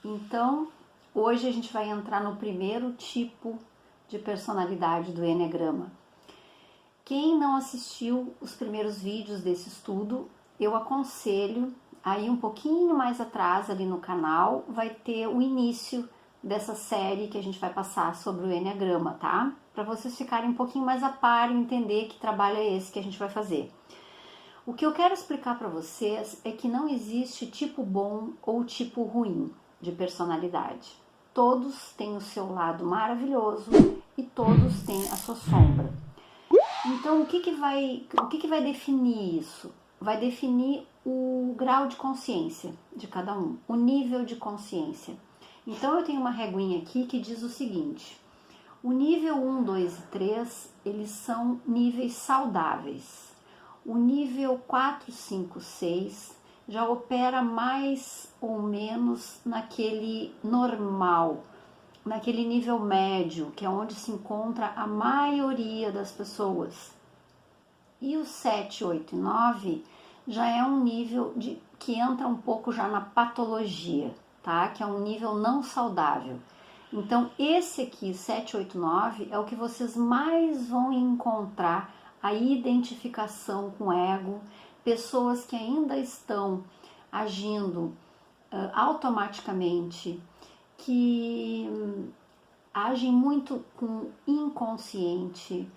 Então, hoje a gente vai entrar no primeiro tipo de personalidade do Eneagrama. Quem não assistiu os primeiros vídeos desse estudo, eu aconselho aí um pouquinho mais atrás ali no canal, vai ter o início dessa série que a gente vai passar sobre o Eneagrama, tá? Para vocês ficarem um pouquinho mais a par e entender que trabalho é esse que a gente vai fazer. O que eu quero explicar para vocês é que não existe tipo bom ou tipo ruim de personalidade. Todos têm o seu lado maravilhoso e todos têm a sua sombra. Então, o que vai definir isso? Vai definir o grau de consciência de cada um, o nível de consciência. Então, eu tenho uma reguinha aqui que diz o seguinte: o nível 1, 2 e 3, eles são níveis saudáveis. O nível 4, 5, 6 já opera mais ou menos naquele normal, naquele nível médio, que é onde se encontra a maioria das pessoas. E o 7, 8 e 9 já é um nível que entra um pouco já na patologia, tá? Que é um nível não saudável. Então, esse aqui, 7, 8, 9, é o que vocês mais vão encontrar a identificação com o ego, pessoas que ainda estão agindo automaticamente, que agem muito com inconsciente.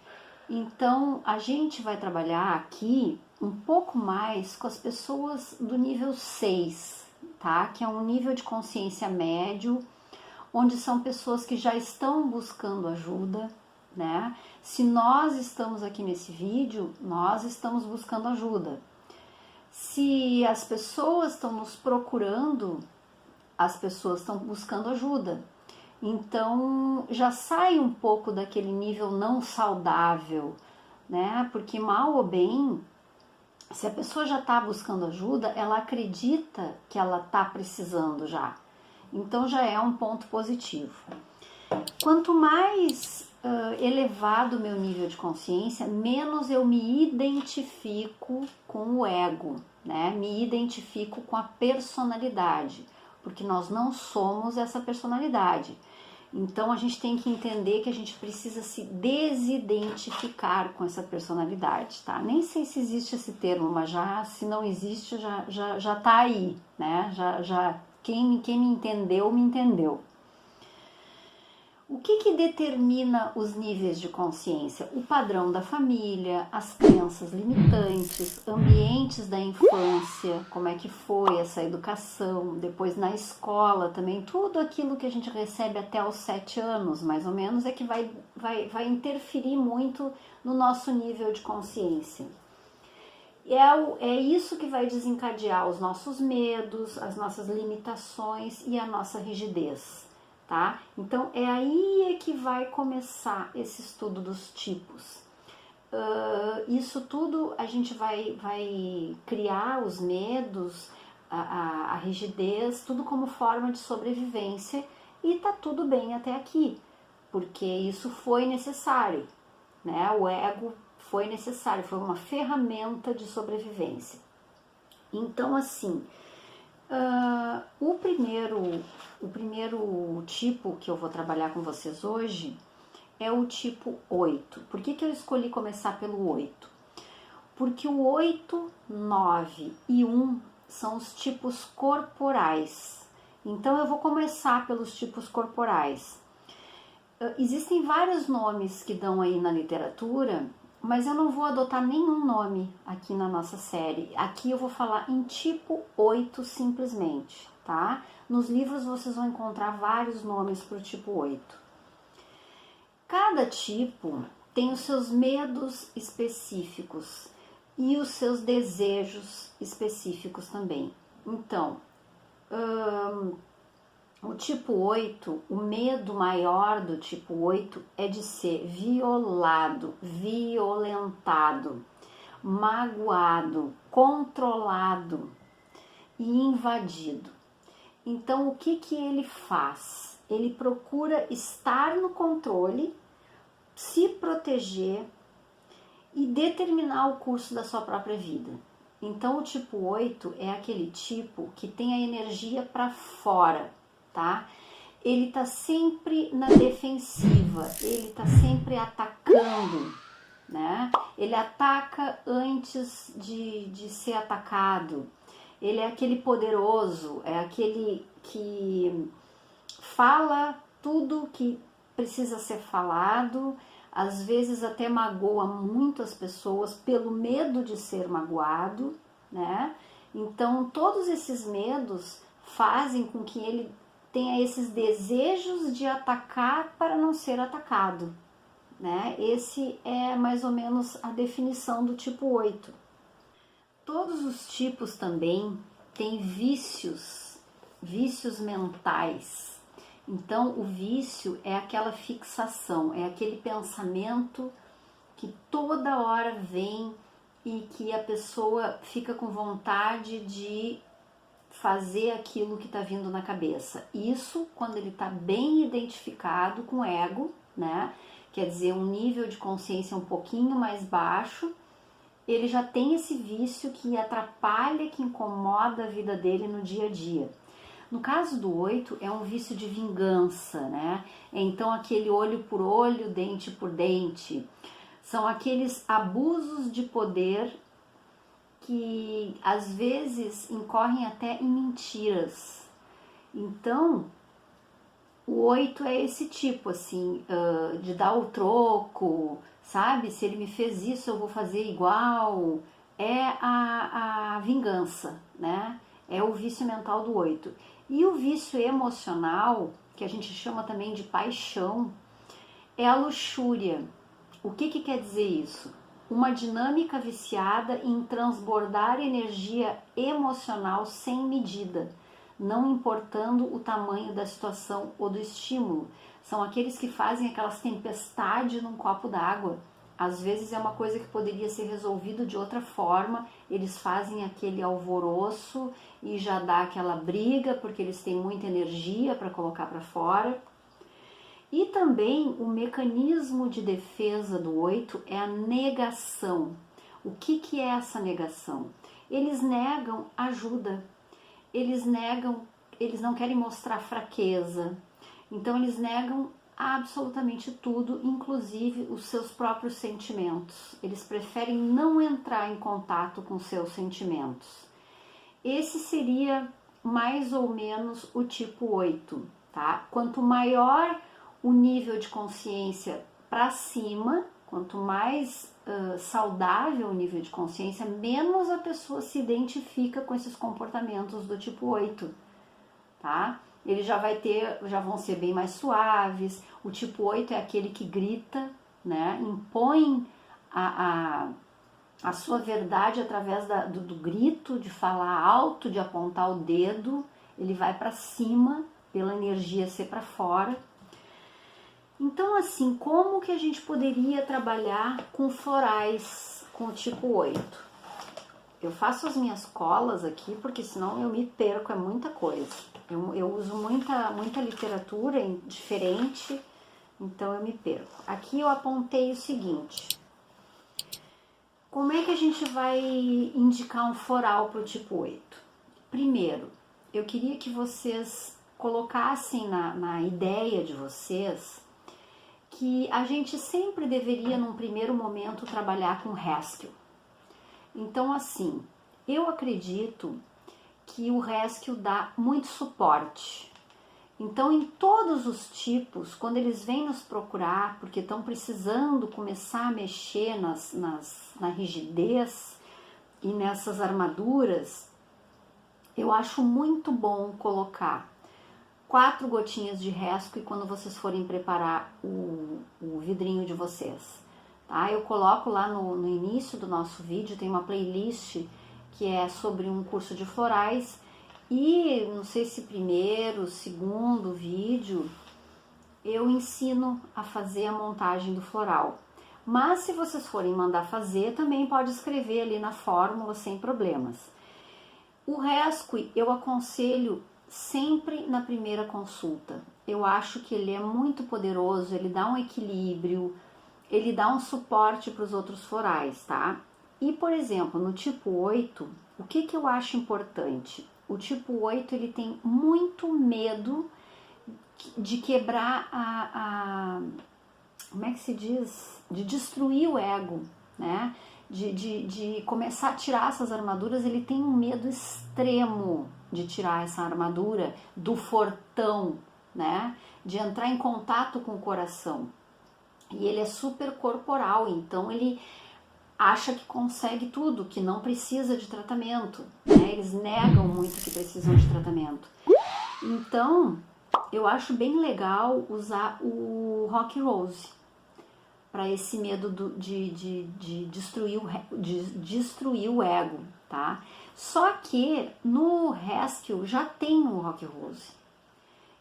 Então, a gente vai trabalhar aqui um pouco mais com as pessoas do nível 6, tá? Que é um nível de consciência médio, onde são pessoas que já estão buscando ajuda, né? Se nós estamos aqui nesse vídeo, nós estamos buscando ajuda. Se as pessoas estão nos procurando, as pessoas estão buscando ajuda. Então, já sai um pouco daquele nível não saudável, né? Porque mal ou bem, se a pessoa já está buscando ajuda, ela acredita que ela está precisando já. Então, já é um ponto positivo. Quanto mais elevado o meu nível de consciência, menos eu me identifico com o ego, né? Me identifico com a personalidade, porque nós não somos essa personalidade. Então a gente tem que entender que a gente precisa se desidentificar com essa personalidade, tá? Nem sei se existe esse termo, mas já, se não existe, já tá aí, né? Quem me entendeu, me entendeu. O que determina os níveis de consciência? O padrão da família, as crenças limitantes, ambientes da infância, como é que foi essa educação, depois na escola também, tudo aquilo que a gente recebe até os 7 anos, mais ou menos, é que vai interferir muito no nosso nível de consciência. É isso que vai desencadear os nossos medos, as nossas limitações e a nossa rigidez. Tá? Então é aí que vai começar esse estudo dos tipos. Isso tudo a gente vai criar os medos, a rigidez, tudo como forma de sobrevivência, e tá tudo bem até aqui, porque isso foi necessário, né? O ego foi necessário, foi uma ferramenta de sobrevivência. Então, assim, o primeiro tipo que eu vou trabalhar com vocês hoje é o tipo 8. Por que eu escolhi começar pelo 8? Porque o 8, 9 e 1 são os tipos corporais. Então eu vou começar pelos tipos corporais. Existem vários nomes que dão aí na literatura, mas eu não vou adotar nenhum nome aqui na nossa série. Aqui eu vou falar em tipo 8 simplesmente, tá? Nos livros vocês vão encontrar vários nomes para o tipo 8. Cada tipo tem os seus medos específicos e os seus desejos específicos também. Então, o tipo 8, o medo maior do tipo 8 é de ser violado, violentado, magoado, controlado e invadido. Então, o que ele faz? Ele procura estar no controle, se proteger e determinar o curso da sua própria vida. Então, o tipo 8 é aquele tipo que tem a energia para fora. tá? Ele tá sempre na defensiva, ele tá sempre atacando, né? Ele ataca antes de ser atacado. Ele é aquele poderoso, é aquele que fala tudo que precisa ser falado, às vezes até magoa muito as pessoas pelo medo de ser magoado, né? Então, todos esses medos fazem com que ele tenha esses desejos de atacar para não ser atacado, né? Esse é mais ou menos a definição do tipo 8. Todos os tipos também têm vícios mentais. Então, o vício é aquela fixação, é aquele pensamento que toda hora vem e que a pessoa fica com vontade de fazer aquilo que está vindo na cabeça. Isso quando ele está bem identificado com o ego, né? Quer dizer, um nível de consciência um pouquinho mais baixo, ele já tem esse vício que atrapalha, que incomoda a vida dele no dia a dia. No caso do 8, é um vício de vingança, né? Então, aquele olho por olho, dente por dente. São aqueles abusos de poder que, às vezes, incorrem até em mentiras. Então, o 8 é esse tipo, assim, de dar o troco, sabe? Se ele me fez isso, eu vou fazer igual. É a vingança, né? É o vício mental do 8. E o vício emocional, que a gente chama também de paixão, é a luxúria. O que quer dizer isso? Uma dinâmica viciada em transbordar energia emocional sem medida, não importando o tamanho da situação ou do estímulo. São aqueles que fazem aquelas tempestades num copo d'água. Às vezes é uma coisa que poderia ser resolvido de outra forma, eles fazem aquele alvoroço e já dá aquela briga, porque eles têm muita energia para colocar para fora. E também o mecanismo de defesa do 8 é a negação. O que é essa negação? Eles negam ajuda, eles não querem mostrar fraqueza, então eles negam absolutamente tudo, inclusive os seus próprios sentimentos. Eles preferem não entrar em contato com seus sentimentos. Esse seria mais ou menos o tipo 8, tá? Quanto maior o nível de consciência para cima, quanto mais saudável o nível de consciência, menos a pessoa se identifica com esses comportamentos do tipo 8, tá? Eles já vão ser bem mais suaves. O tipo 8 é aquele que grita, né? Impõe a sua verdade através do grito, de falar alto, de apontar o dedo. Ele vai para cima, pela energia ser para fora. Então, assim, como que a gente poderia trabalhar com florais com o tipo 8? Eu faço as minhas colas aqui, porque senão eu me perco, é muita coisa. Eu uso muita literatura diferente, então eu me perco. Aqui eu apontei o seguinte: como é que a gente vai indicar um floral para o tipo 8? Primeiro, eu queria que vocês colocassem na ideia de vocês que a gente sempre deveria, num primeiro momento, trabalhar com rescue. Então, assim, eu acredito que o rescue dá muito suporte. Então, em todos os tipos, quando eles vêm nos procurar porque estão precisando começar a mexer na rigidez e nessas armaduras, eu acho muito bom colocar 4 gotinhas de rescue quando vocês forem preparar o vidrinho de vocês. Tá? Eu coloco lá no início do nosso vídeo, tem uma playlist que é sobre um curso de florais, e não sei se primeiro, segundo vídeo, eu ensino a fazer a montagem do floral. Mas se vocês forem mandar fazer, também pode escrever ali na fórmula sem problemas. O rescue eu aconselho sempre na primeira consulta. Eu acho que ele é muito poderoso, ele dá um equilíbrio, ele dá um suporte para os outros florais, tá? E, por exemplo, no tipo 8, o que eu acho importante? O tipo 8, ele tem muito medo de quebrar como é que se diz? De destruir o ego, né? De começar a tirar essas armaduras. Ele tem um medo extremo de tirar essa armadura do fortão, né? De entrar em contato com o coração. E ele é super corporal, então ele acha que consegue tudo, que não precisa de tratamento, né? Eles negam muito que precisam de tratamento. Então, eu acho bem legal usar o Rock Rose para esse medo de destruir o ego, tá? Só que no Rescue já tem o Rock Rose.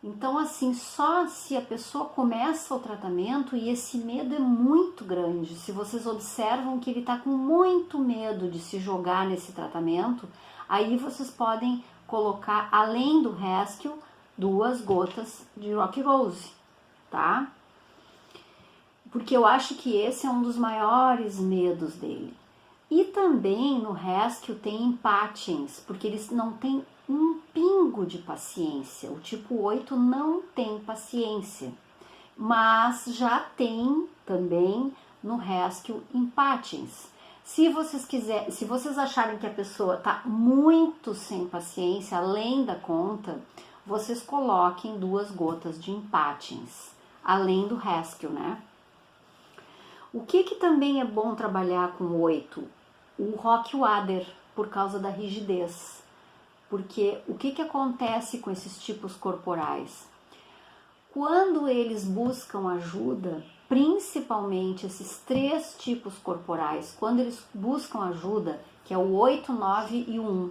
Então, assim, só se a pessoa começa o tratamento, e esse medo é muito grande. Se vocês observam que ele está com muito medo de se jogar nesse tratamento, aí vocês podem colocar, além do Rescue, 2 gotas de Rock Rose, tá? Porque eu acho que esse é um dos maiores medos dele. E também no Rescue tem empatins, porque eles não têm um pingo de paciência. O tipo 8 não tem paciência, mas já tem também no Rescue empatins. Se vocês acharem que a pessoa está muito sem paciência, além da conta, vocês coloquem 2 gotas de empatins, além do Rescue, né? O que também é bom trabalhar com 8? O Rock Water, por causa da rigidez. Porque o que acontece com esses tipos corporais? Quando eles buscam ajuda, principalmente esses 3 tipos corporais, quando eles buscam ajuda, que é o 8, 9 e o 1,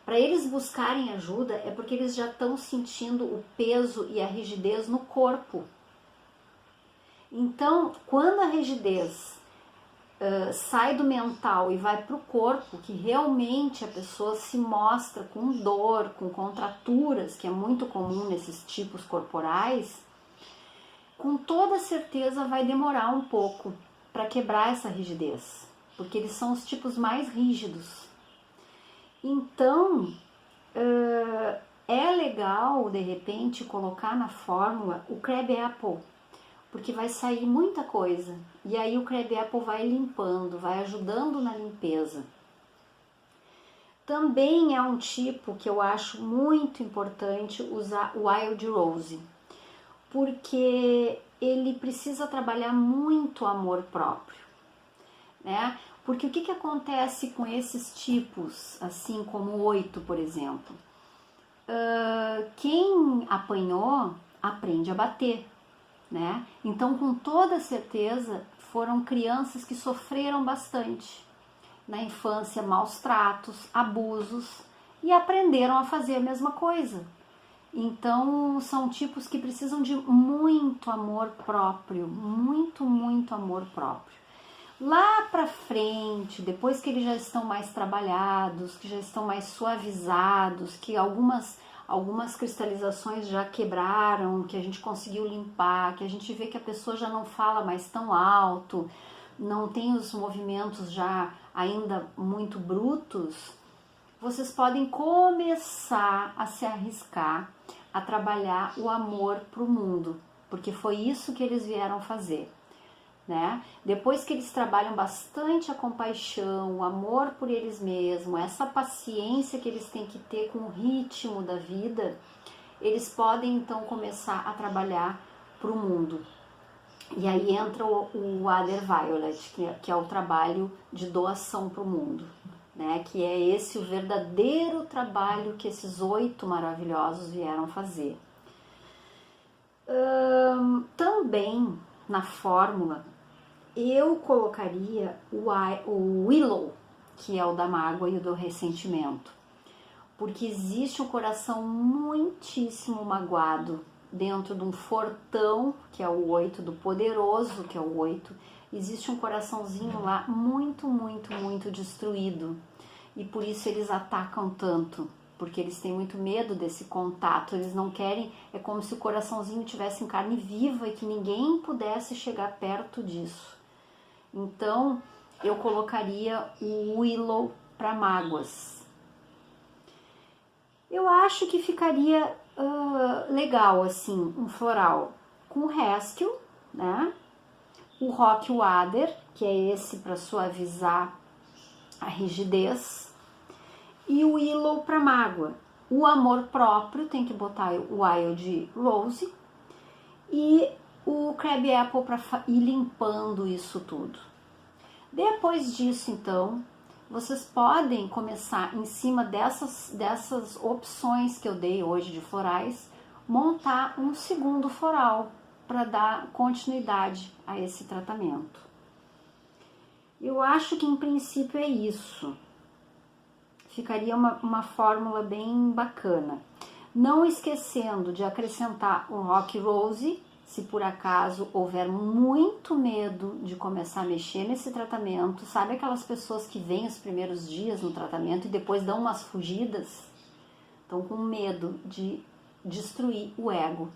para eles buscarem ajuda é porque eles já estão sentindo o peso e a rigidez no corpo. Então, quando a rigidez sai do mental e vai para o corpo, que realmente a pessoa se mostra com dor, com contraturas, que é muito comum nesses tipos corporais, com toda certeza vai demorar um pouco para quebrar essa rigidez, porque eles são os tipos mais rígidos. Então, é legal, de repente, colocar na fórmula o Crab Apple, porque vai sair muita coisa. E aí o Crab Apple vai limpando, vai ajudando na limpeza. Também é um tipo que eu acho muito importante usar o Wild Rose, porque ele precisa trabalhar muito amor próprio, né? Porque o que acontece com esses tipos, assim como o 8, por exemplo? Quem apanhou, aprende a bater, né? Então, com toda certeza, foram crianças que sofreram bastante na infância, maus tratos, abusos, e aprenderam a fazer a mesma coisa. Então, são tipos que precisam de muito amor próprio, muito, muito amor próprio. Lá pra frente, depois que eles já estão mais trabalhados, que já estão mais suavizados, que algumas cristalizações já quebraram, que a gente conseguiu limpar, que a gente vê que a pessoa já não fala mais tão alto, não tem os movimentos já ainda muito brutos, vocês podem começar a se arriscar a trabalhar o amor para o mundo, porque foi isso que eles vieram fazer, né? Depois que eles trabalham bastante a compaixão, o amor por eles mesmos, essa paciência que eles têm que ter com o ritmo da vida, eles podem então começar a trabalhar para o mundo. E aí entra o Other Violet, que é o trabalho de doação para o mundo, né? Que é esse o verdadeiro trabalho que esses 8 maravilhosos vieram fazer. Também na fórmula eu colocaria o Willow, que é o da mágoa e o do ressentimento, porque existe um coração muitíssimo magoado dentro de um fortão, que é o 8, do poderoso, que é o 8, existe um coraçãozinho lá muito, muito, muito destruído, e por isso eles atacam tanto, porque eles têm muito medo desse contato, eles não querem, é como se o coraçãozinho tivesse em carne viva e que ninguém pudesse chegar perto disso. Então, eu colocaria o Willow para mágoas. Eu acho que ficaria legal, assim, um floral com rescue, né? O Rock Water, que é esse para suavizar a rigidez, e o Willow para mágoa. O amor próprio tem que botar o Wild Rose e o Crab Apple para ir limpando isso tudo. Depois disso, então, vocês podem começar, em cima dessas opções que eu dei hoje de florais, montar um segundo floral para dar continuidade a esse tratamento. Eu acho que em princípio é isso. Ficaria uma fórmula bem bacana. Não esquecendo de acrescentar o Rock Rose, se por acaso houver muito medo de começar a mexer nesse tratamento. Sabe aquelas pessoas que vêm os primeiros dias no tratamento e depois dão umas fugidas? Estão com medo de destruir o ego.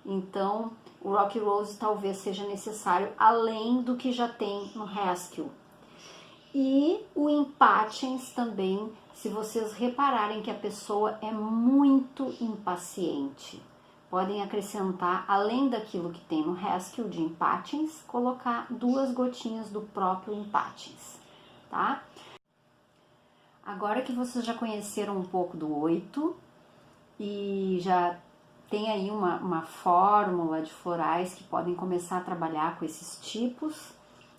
Então, o Rock Rose talvez seja necessário, além do que já tem no Rescue. E o Impatience também, se vocês repararem que a pessoa é muito impaciente. Podem acrescentar, além daquilo que tem no Rescue de Impatience, colocar 2 gotinhas do próprio Impatience, tá? Agora que vocês já conheceram um pouco do 8 e já tem aí uma fórmula de florais que podem começar a trabalhar com esses tipos,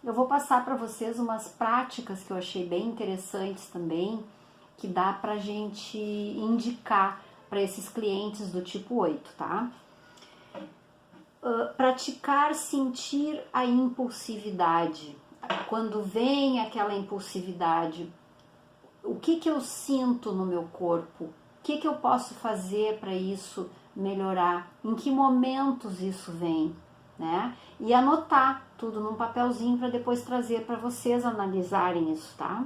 eu vou passar para vocês umas práticas que eu achei bem interessantes também, que dá pra gente indicar para esses clientes do tipo 8, tá? Praticar sentir a impulsividade. Quando vem aquela impulsividade, o que eu sinto no meu corpo? O que eu posso fazer para isso melhorar? Em que momentos isso vem? Né? E anotar tudo num papelzinho para depois trazer para vocês analisarem isso, tá?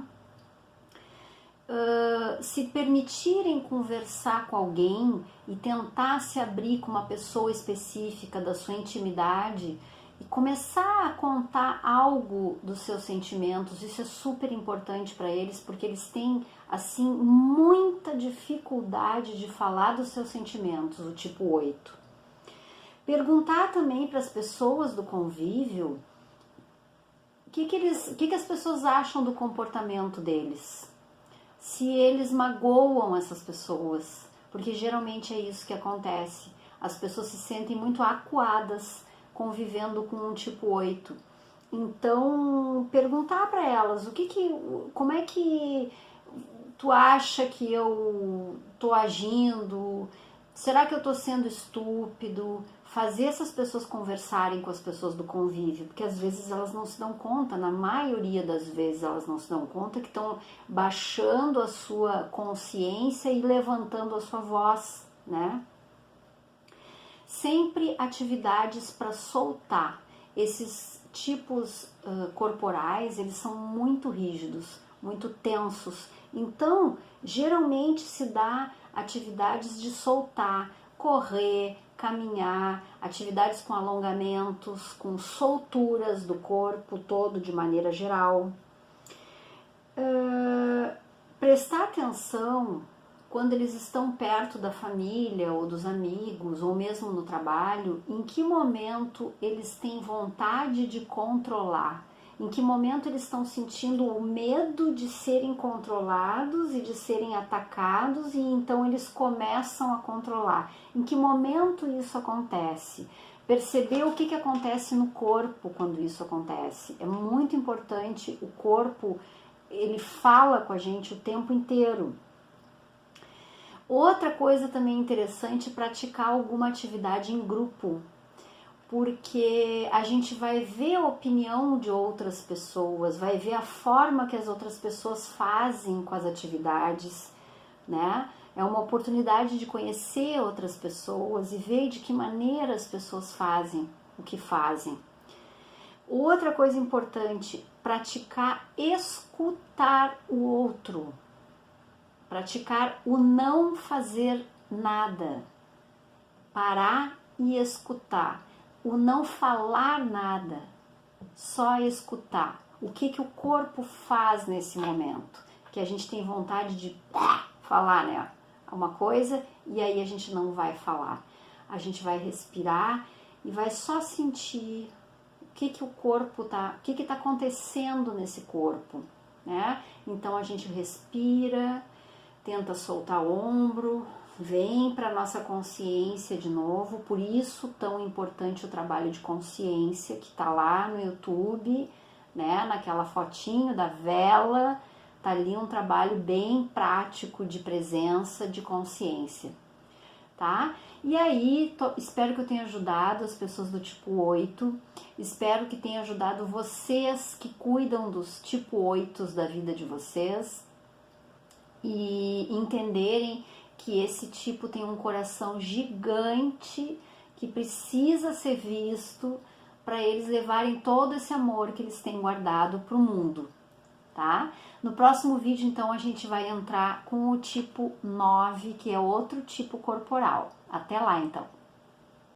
Se permitirem conversar com alguém e tentar se abrir com uma pessoa específica da sua intimidade e começar a contar algo dos seus sentimentos, isso é super importante para eles, porque eles têm, assim, muita dificuldade de falar dos seus sentimentos, o tipo 8. Perguntar também para as pessoas do convívio o que as pessoas acham do comportamento deles. Se eles magoam essas pessoas, porque geralmente é isso que acontece. As pessoas se sentem muito acuadas convivendo com um tipo 8. Então, perguntar para elas como é que tu acha que eu tô agindo? Será que eu tô sendo estúpido? Fazer essas pessoas conversarem com as pessoas do convívio, porque às vezes elas não se dão conta, na maioria das vezes elas não se dão conta que estão baixando a sua consciência e levantando a sua voz, né? Sempre atividades para soltar. Esses tipos corporais, eles são muito rígidos, muito tensos. Então, geralmente se dá atividades de soltar, correr, caminhar, atividades com alongamentos, com solturas do corpo todo de maneira geral. Prestar atenção quando eles estão perto da família ou dos amigos ou mesmo no trabalho, em que momento eles têm vontade de controlar, em que momento eles estão sentindo o medo de serem controlados e de serem atacados e então eles começam a controlar. Em que momento isso acontece? Perceber o que acontece no corpo quando isso acontece. É muito importante, o corpo, ele fala com a gente o tempo inteiro. Outra coisa também interessante é praticar alguma atividade em grupo, porque a gente vai ver a opinião de outras pessoas, vai ver a forma que as outras pessoas fazem com as atividades, né? É uma oportunidade de conhecer outras pessoas e ver de que maneira as pessoas fazem o que fazem. Outra coisa importante, praticar escutar o outro, praticar o não fazer nada, parar e escutar. O não falar nada, só escutar. O que o corpo faz nesse momento? Que a gente tem vontade de falar, né? uma coisa e aí a gente não vai falar. A gente vai respirar e vai só sentir o que o corpo tá, o que tá acontecendo nesse corpo, né? Então a gente respira, tenta soltar o ombro, vem para nossa consciência de novo. Por isso tão importante o trabalho de consciência que tá lá no YouTube, né? Naquela fotinho da vela, tá ali um trabalho bem prático de presença, de consciência, tá? E aí, espero que eu tenha ajudado as pessoas do tipo 8, espero que tenha ajudado vocês que cuidam dos tipo 8 da vida de vocês e entenderem que esse tipo tem um coração gigante que precisa ser visto para eles levarem todo esse amor que eles têm guardado para o mundo, tá? No próximo vídeo, então, a gente vai entrar com o tipo 9, que é outro tipo corporal. Até lá, então!